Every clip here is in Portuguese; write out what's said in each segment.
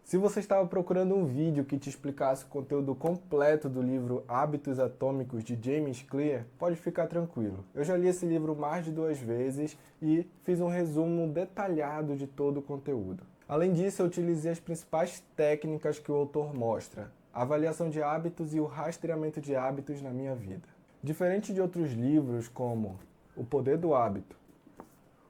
Se você estava procurando um vídeo que te explicasse o conteúdo completo do livro Hábitos Atômicos de James Clear, pode ficar tranquilo. Eu já li esse livro mais de 2 vezes e fiz um resumo detalhado de todo o conteúdo. Além disso, eu utilizei as principais técnicas que o autor mostra, a avaliação de hábitos e o rastreamento de hábitos na minha vida. Diferente de outros livros como O Poder do Hábito,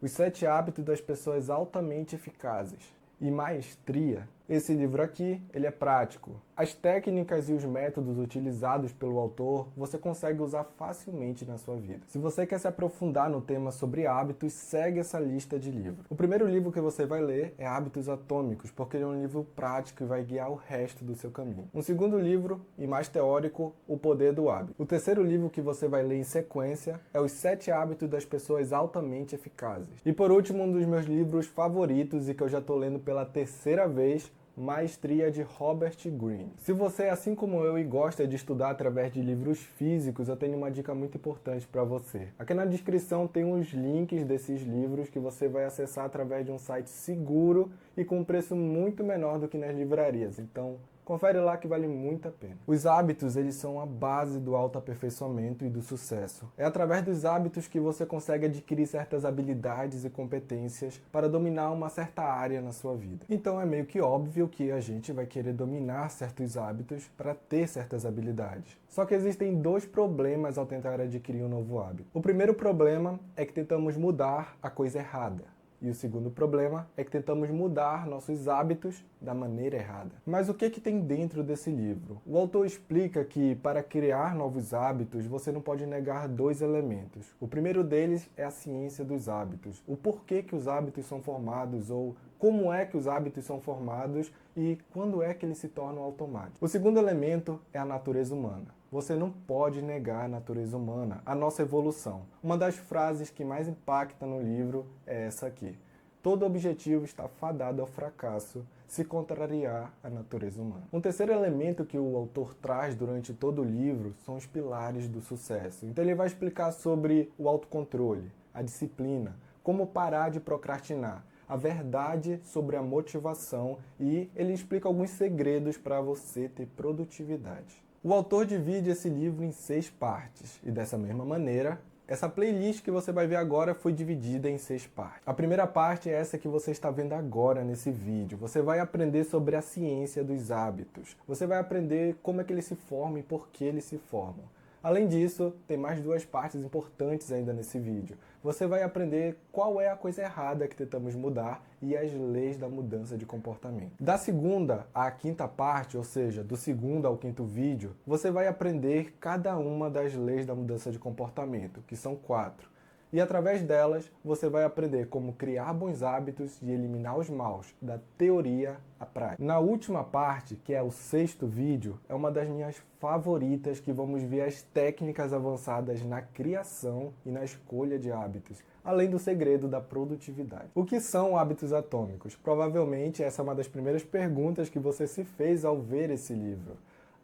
Os 7 Hábitos das Pessoas Altamente Eficazes e Maestria, esse livro aqui, ele é prático. As técnicas e os métodos utilizados pelo autor, você consegue usar facilmente na sua vida. Se você quer se aprofundar no tema sobre hábitos, segue essa lista de livros. O primeiro livro que você vai ler é Hábitos Atômicos, porque ele é um livro prático e vai guiar o resto do seu caminho. Um segundo livro, e mais teórico, O Poder do Hábito. O terceiro livro que você vai ler em sequência é Os 7 Hábitos das Pessoas Altamente Eficazes. E por último, um dos meus livros favoritos e que eu já estou lendo pela 3ª vez, Maestria de Robert Greene. Se você é assim como eu e gosta de estudar através de livros físicos, eu tenho uma dica muito importante para você. Aqui na descrição tem os links desses livros que você vai acessar através de um site seguro e com um preço muito menor do que nas livrarias. Então, confere lá que vale muito a pena. Os hábitos, eles são a base do autoaperfeiçoamento e do sucesso. É através dos hábitos que você consegue adquirir certas habilidades e competências para dominar uma certa área na sua vida. Então é meio que óbvio que a gente vai querer dominar certos hábitos para ter certas habilidades. Só que existem 2 problemas ao tentar adquirir um novo hábito. O primeiro problema é que tentamos mudar a coisa errada. E o segundo problema é que tentamos mudar nossos hábitos da maneira errada. Mas o que tem dentro desse livro? O autor explica que para criar novos hábitos você não pode negar 2 elementos. O primeiro deles é a ciência dos hábitos. O porquê que os hábitos são formados ou como é que os hábitos são formados e quando é que eles se tornam automáticos. O segundo elemento é a natureza humana. Você não pode negar a natureza humana, a nossa evolução. Uma das frases que mais impacta no livro é essa aqui. Todo objetivo está fadado ao fracasso se contrariar a natureza humana. Um terceiro elemento que o autor traz durante todo o livro são os pilares do sucesso. Então ele vai explicar sobre o autocontrole, a disciplina, como parar de procrastinar, a verdade sobre a motivação e ele explica alguns segredos para você ter produtividade. O autor divide esse livro em 6 partes e dessa mesma maneira, essa playlist que você vai ver agora foi dividida em 6 partes. A primeira parte é essa que você está vendo agora nesse vídeo. Você vai aprender sobre a ciência dos hábitos. Você vai aprender como é que eles se formam e por que eles se formam. Além disso, tem mais 2 partes importantes ainda nesse vídeo. Você vai aprender qual é a coisa errada que tentamos mudar e as leis da mudança de comportamento. Da segunda à 5ª parte, ou seja, do segundo ao 5º vídeo, você vai aprender cada uma das leis da mudança de comportamento, que são 4. E através delas, você vai aprender como criar bons hábitos e eliminar os maus, da teoria à prática. Na última parte, que é o 6º vídeo, é uma das minhas favoritas que vamos ver as técnicas avançadas na criação e na escolha de hábitos, além do segredo da produtividade. O que são hábitos atômicos? Provavelmente essa é uma das primeiras perguntas que você se fez ao ver esse livro.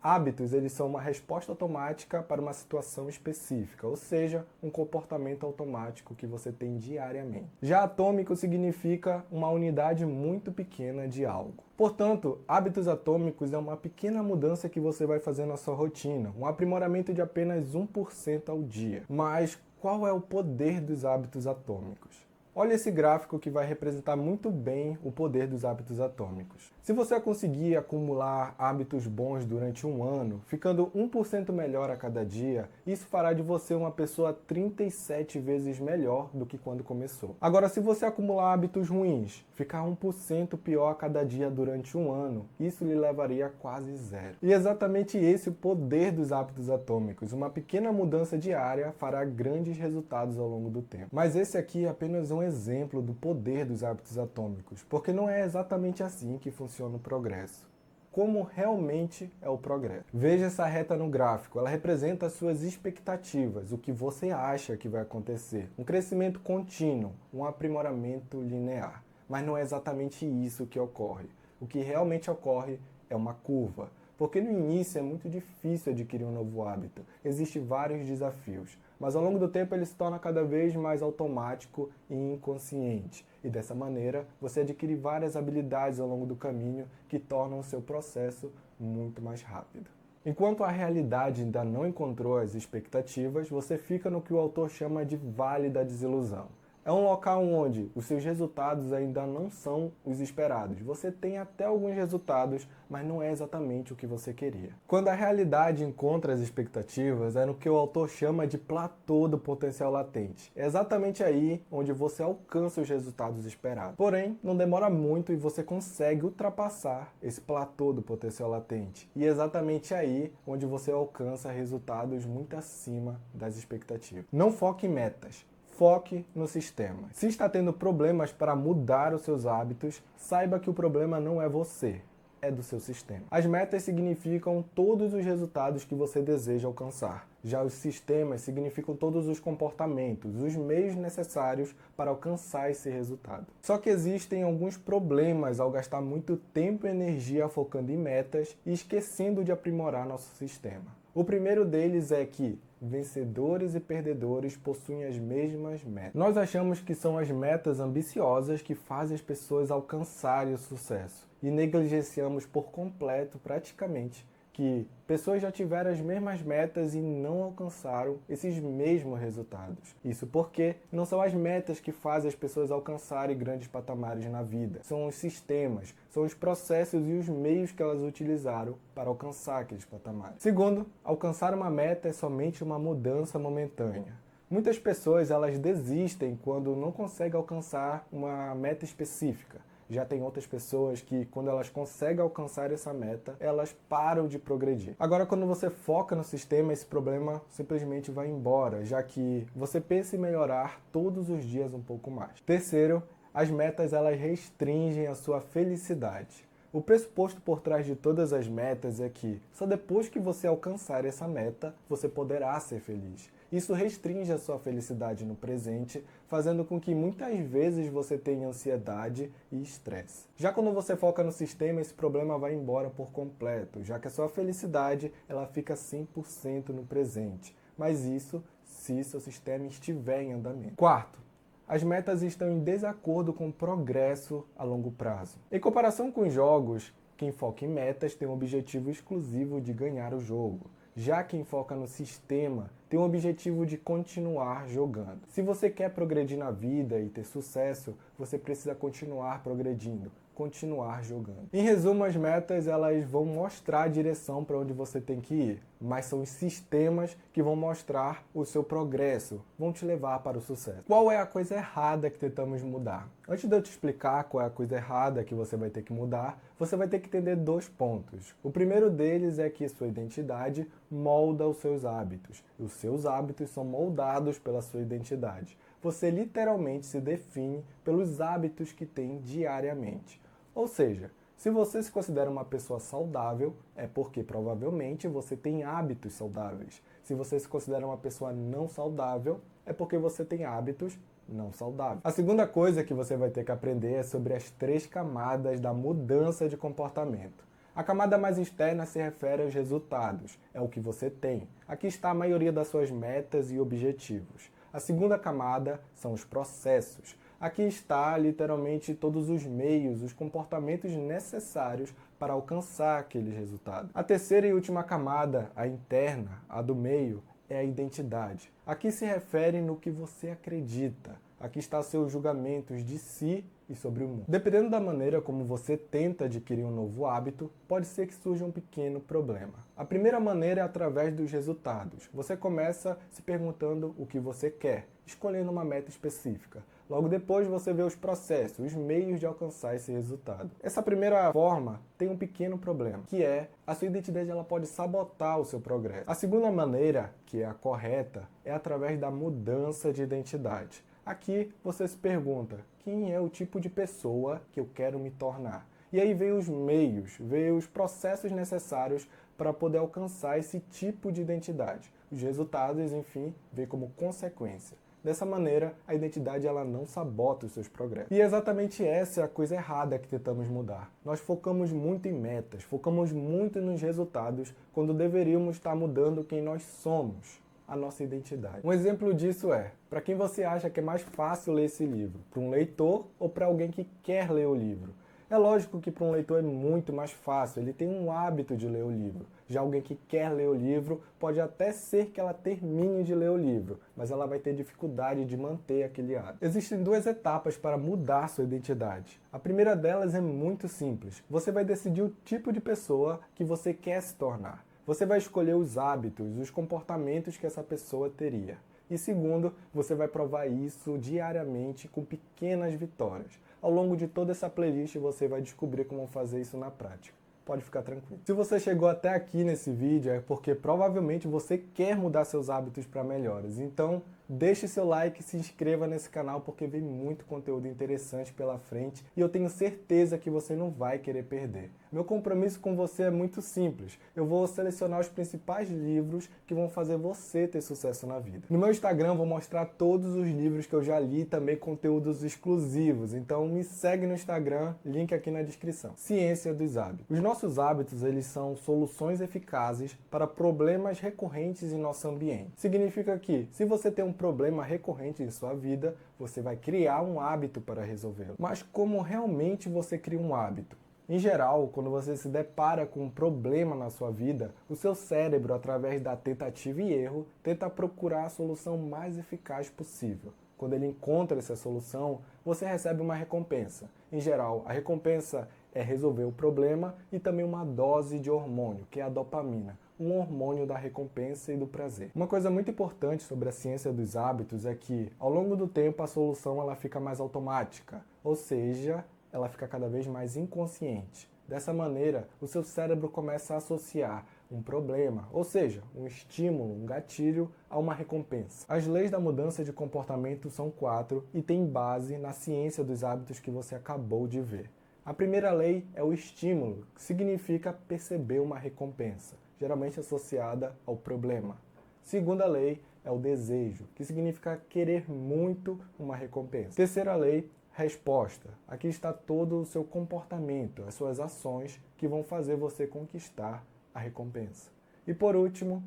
Hábitos, eles são uma resposta automática para uma situação específica, ou seja, um comportamento automático que você tem diariamente. Já atômico significa uma unidade muito pequena de algo. Portanto, hábitos atômicos é uma pequena mudança que você vai fazer na sua rotina, um aprimoramento de apenas 1% ao dia. Mas qual é o poder dos hábitos atômicos? Olha esse gráfico que vai representar muito bem o poder dos hábitos atômicos. Se você conseguir acumular hábitos bons durante um ano, ficando 1% melhor a cada dia, isso fará de você uma pessoa 37 vezes melhor do que quando começou. Agora, se você acumular hábitos ruins, ficar 1% pior a cada dia durante um ano, isso lhe levaria a quase 0. E exatamente esse é o poder dos hábitos atômicos. Uma pequena mudança diária fará grandes resultados ao longo do tempo. Mas esse aqui é apenas um exemplo do poder dos hábitos atômicos, porque não é exatamente assim que funciona o progresso. Como realmente é o progresso? Veja essa reta no gráfico, ela representa as suas expectativas, o que você acha que vai acontecer. Um crescimento contínuo, um aprimoramento linear. Mas não é exatamente isso que ocorre. O que realmente ocorre é uma curva. Porque no início é muito difícil adquirir um novo hábito. Existem vários desafios. mas ao longo do tempo ele se torna cada vez mais automático e inconsciente. E dessa maneira, você adquire várias habilidades ao longo do caminho que tornam o seu processo muito mais rápido. Enquanto a realidade ainda não encontrou as expectativas, você fica no que o autor chama de Vale da Desilusão. É um local onde os seus resultados ainda não são os esperados. Você tem até alguns resultados, mas não é exatamente o que você queria. Quando a realidade encontra as expectativas, é no que o autor chama de platô do potencial latente. É exatamente aí onde você alcança os resultados esperados. Porém, não demora muito e você consegue ultrapassar esse platô do potencial latente. E é exatamente aí onde você alcança resultados muito acima das expectativas. Não foque em metas. Foque no sistema. Se está tendo problemas para mudar os seus hábitos, saiba que o problema não é você, é do seu sistema. As metas significam todos os resultados que você deseja alcançar. Já os sistemas significam todos os comportamentos, os meios necessários para alcançar esse resultado. Só que existem alguns problemas ao gastar muito tempo e energia focando em metas e esquecendo de aprimorar nosso sistema. O primeiro deles é que vencedores e perdedores possuem as mesmas metas. Nós achamos que são as metas ambiciosas que fazem as pessoas alcançarem o sucesso e negligenciamos por completo, praticamente, que pessoas já tiveram as mesmas metas e não alcançaram esses mesmos resultados. Isso porque não são as metas que fazem as pessoas alcançarem grandes patamares na vida. São os sistemas, são os processos e os meios que elas utilizaram para alcançar aqueles patamares. Segundo, alcançar uma meta é somente uma mudança momentânea. Muitas pessoas elas desistem quando não conseguem alcançar uma meta específica. Já tem outras pessoas que, quando elas conseguem alcançar essa meta, elas param de progredir. Agora, quando você foca no sistema, esse problema simplesmente vai embora, já que você pensa em melhorar todos os dias um pouco mais. Terceiro, as metas elas restringem a sua felicidade. O pressuposto por trás de todas as metas é que só depois que você alcançar essa meta, você poderá ser feliz. Isso restringe a sua felicidade no presente, fazendo com que muitas vezes você tenha ansiedade e estresse. Já quando você foca no sistema, esse problema vai embora por completo, já que a sua felicidade ela fica 100% no presente. Mas isso se seu sistema estiver em andamento. Quarto, as metas estão em desacordo com o progresso a longo prazo. Em comparação com os jogos, quem foca em metas tem o objetivo exclusivo de ganhar o jogo. Já quem foca no sistema tem o objetivo de continuar jogando. Se você quer progredir na vida e ter sucesso, você precisa continuar progredindo, continuar jogando. Em resumo, as metas elas vão mostrar a direção para onde você tem que ir, mas são os sistemas que vão mostrar o seu progresso, vão te levar para o sucesso. Qual é a coisa errada que tentamos mudar? Antes de eu te explicar qual é a coisa errada que você vai ter que mudar, você vai ter que entender 2 pontos. O primeiro deles é que sua identidade molda os seus hábitos. Os seus hábitos são moldados pela sua identidade. Você literalmente se define pelos hábitos que tem diariamente. Ou seja, se você se considera uma pessoa saudável, é porque provavelmente você tem hábitos saudáveis. Se você se considera uma pessoa não saudável, é porque você tem hábitos não saudáveis. A segunda coisa que você vai ter que aprender é sobre as 3 camadas da mudança de comportamento. A camada mais externa se refere aos resultados, é o que você tem. Aqui está a maioria das suas metas e objetivos. A segunda camada são os processos. Aqui está literalmente todos os meios, os comportamentos necessários para alcançar aqueles resultados. A terceira e última camada, a interna, a do meio, é a identidade. Aqui se refere no que você acredita. Aqui está seus julgamentos de si e sobre o mundo. Dependendo da maneira como você tenta adquirir um novo hábito, pode ser que surja um pequeno problema. A primeira maneira é através dos resultados. Você começa se perguntando o que você quer, escolhendo uma meta específica. Logo depois você vê os processos, os meios de alcançar esse resultado. Essa primeira forma tem um pequeno problema, que é a sua identidade ela pode sabotar o seu progresso. A segunda maneira, que é a correta, é através da mudança de identidade. Aqui você se pergunta, quem é o tipo de pessoa que eu quero me tornar? E aí vem os meios, vem os processos necessários para poder alcançar esse tipo de identidade. Os resultados, enfim, vêm como consequência. Dessa maneira, a identidade ela não sabota os seus progressos. E exatamente essa é a coisa errada que tentamos mudar. Nós focamos muito em metas, focamos muito nos resultados, quando deveríamos estar mudando quem nós somos. a nossa identidade. Um exemplo disso é, para quem você acha que é mais fácil ler esse livro? Para um leitor ou para alguém que quer ler o livro? É lógico que para um leitor é muito mais fácil, ele tem um hábito de ler o livro. Já alguém que quer ler o livro, pode até ser que ela termine de ler o livro, mas ela vai ter dificuldade de manter aquele hábito. Existem duas etapas para mudar sua identidade. A primeira delas é muito simples. Você vai decidir o tipo de pessoa que você quer se tornar. Você vai escolher os hábitos, os comportamentos que essa pessoa teria. E segundo, você vai provar isso diariamente com pequenas vitórias. Ao longo de toda essa playlist você vai descobrir como fazer isso na prática. Pode ficar tranquilo. Se você chegou até aqui nesse vídeo é porque provavelmente você quer mudar seus hábitos para melhores. Então, deixe seu like e se inscreva nesse canal porque vem muito conteúdo interessante pela frente e eu tenho certeza que você não vai querer perder. Meu compromisso com você é muito simples. Eu vou selecionar os principais livros que vão fazer você ter sucesso na vida. No meu Instagram eu vou mostrar todos os livros que eu já li e também conteúdos exclusivos. Então me segue no Instagram, link aqui na descrição. Ciência dos hábitos. Os nossos hábitos, eles são soluções eficazes para problemas recorrentes em nosso ambiente. Significa que, se você tem um problema recorrente em sua vida, você vai criar um hábito para resolvê-lo. Mas como realmente você cria um hábito? Em geral, quando você se depara com um problema na sua vida, o seu cérebro, através da tentativa e erro, tenta procurar a solução mais eficaz possível. Quando ele encontra essa solução, você recebe uma recompensa. Em geral, a recompensa é resolver o problema e também uma dose de hormônio, que é a dopamina, um hormônio da recompensa e do prazer. Uma coisa muito importante sobre a ciência dos hábitos é que, ao longo do tempo, a solução ela fica mais automática, ou seja, ela fica cada vez mais inconsciente. Dessa maneira, o seu cérebro começa a associar um problema, ou seja, um estímulo, um gatilho, a uma recompensa. As leis da mudança de comportamento são 4 e têm base na ciência dos hábitos que você acabou de ver. A primeira lei é o estímulo, que significa perceber uma recompensa, geralmente associada ao problema. Segunda lei é o desejo, que significa querer muito uma recompensa. Terceira lei, resposta. Aqui está todo o seu comportamento, as suas ações que vão fazer você conquistar a recompensa. E por último,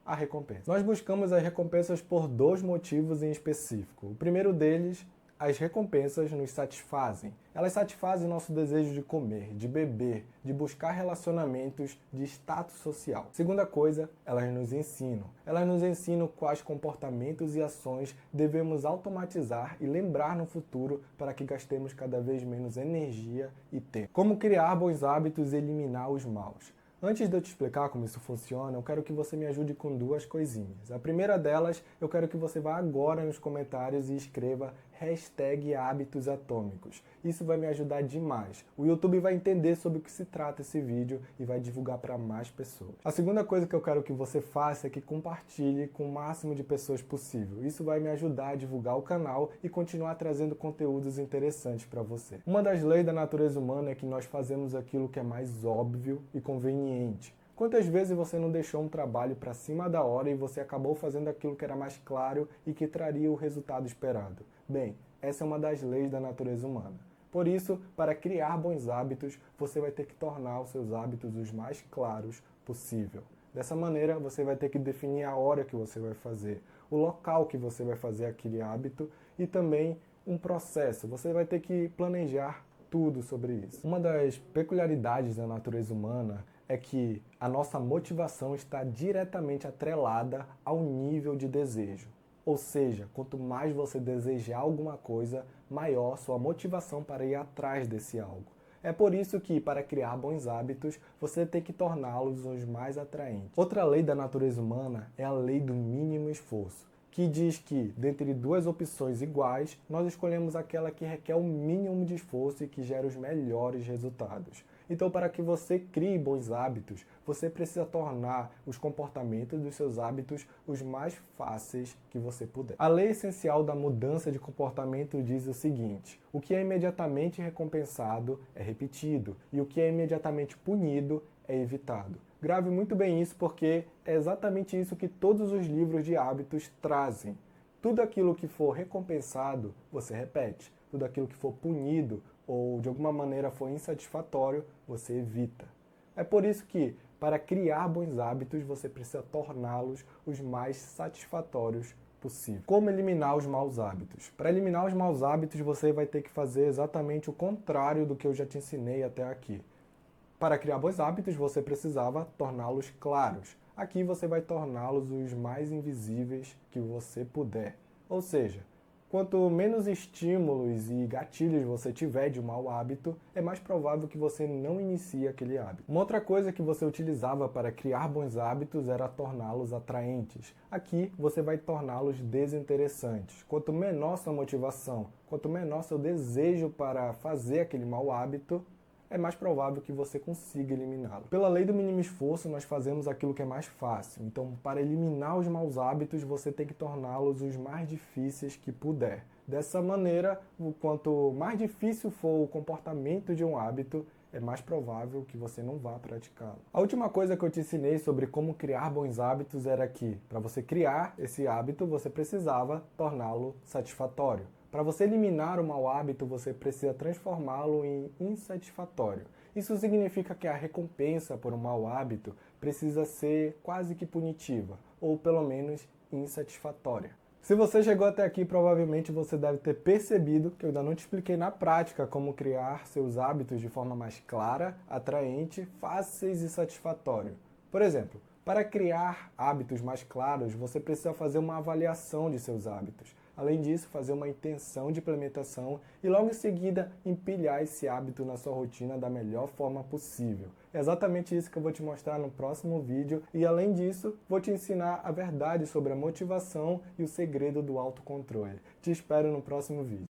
a recompensa. Nós buscamos as recompensas por 2 motivos em específico. O primeiro deles, as recompensas nos satisfazem. Elas satisfazem nosso desejo de comer, de beber, de buscar relacionamentos, de status social. Segunda coisa, elas nos ensinam. Elas nos ensinam quais comportamentos e ações devemos automatizar e lembrar no futuro para que gastemos cada vez menos energia e tempo. Como criar bons hábitos e eliminar os maus. Antes de eu te explicar como isso funciona, eu quero que você me ajude com 2 coisinhas. A primeira delas, eu quero que você vá agora nos comentários e escreva #hábitosatômicos. Isso vai me ajudar demais. O YouTube vai entender sobre o que se trata esse vídeo e vai divulgar para mais pessoas. A segunda coisa que eu quero que você faça é que compartilhe com o máximo de pessoas possível. Isso vai me ajudar a divulgar o canal e continuar trazendo conteúdos interessantes para você. Uma das leis da natureza humana é que nós fazemos aquilo que é mais óbvio e conveniente. Quantas vezes você não deixou um trabalho para cima da hora e você acabou fazendo aquilo que era mais claro e que traria o resultado esperado? Bem, essa é uma das leis da natureza humana. Por isso, para criar bons hábitos, você vai ter que tornar os seus hábitos os mais claros possível. Dessa maneira, você vai ter que definir a hora que você vai fazer, o local que você vai fazer aquele hábito e também um processo. Você vai ter que planejar tudo sobre isso. Uma das peculiaridades da natureza humana é que a nossa motivação está diretamente atrelada ao nível de desejo. Ou seja, quanto mais você desejar alguma coisa, maior sua motivação para ir atrás desse algo. É por isso que, para criar bons hábitos, você tem que torná-los os mais atraentes. Outra lei da natureza humana é a lei do mínimo esforço, que diz que, dentre 2 opções iguais, nós escolhemos aquela que requer o mínimo de esforço e que gera os melhores resultados. Então, para que você crie bons hábitos, você precisa tornar os comportamentos dos seus hábitos os mais fáceis que você puder. A lei essencial da mudança de comportamento diz o seguinte: o que é imediatamente recompensado é repetido, e o que é imediatamente punido é evitado. Grave muito bem isso porque é exatamente isso que todos os livros de hábitos trazem. Tudo aquilo que for recompensado, você repete. Tudo aquilo que for punido ou de alguma maneira for insatisfatório, você evita. É por isso que, Para criar bons hábitos, você precisa torná-los os mais satisfatórios possível. Como eliminar os maus hábitos? Para eliminar os maus hábitos, você vai ter que fazer exatamente o contrário do que eu já te ensinei até aqui. Para criar bons hábitos, você precisava torná-los claros. Aqui você vai torná-los os mais invisíveis que você puder. Ou seja, quanto menos estímulos e gatilhos você tiver de um mau hábito, é mais provável que você não inicie aquele hábito. Uma outra coisa que você utilizava para criar bons hábitos era torná-los atraentes. Aqui você vai torná-los desinteressantes. Quanto menor sua motivação, quanto menor seu desejo para fazer aquele mau hábito, é mais provável que você consiga eliminá-lo. Pela lei do mínimo esforço, nós fazemos aquilo que é mais fácil. Então, para eliminar os maus hábitos, você tem que torná-los os mais difíceis que puder. Dessa maneira, quanto mais difícil for o comportamento de um hábito, é mais provável que você não vá praticá-lo. A última coisa que eu te ensinei sobre como criar bons hábitos era que, para você criar esse hábito, você precisava torná-lo satisfatório. Para você eliminar o mau hábito, você precisa transformá-lo em insatisfatório. Isso significa que a recompensa por um mau hábito precisa ser quase que punitiva, ou pelo menos insatisfatória. Se você chegou até aqui, provavelmente você deve ter percebido que eu ainda não te expliquei na prática como criar seus hábitos de forma mais clara, atraente, fáceis e satisfatória. Por exemplo, para criar hábitos mais claros, você precisa fazer uma avaliação de seus hábitos. Além disso, fazer uma intenção de implementação e logo em seguida empilhar esse hábito na sua rotina da melhor forma possível. É exatamente isso que eu vou te mostrar no próximo vídeo e além disso, vou te ensinar a verdade sobre a motivação e o segredo do autocontrole. Te espero no próximo vídeo.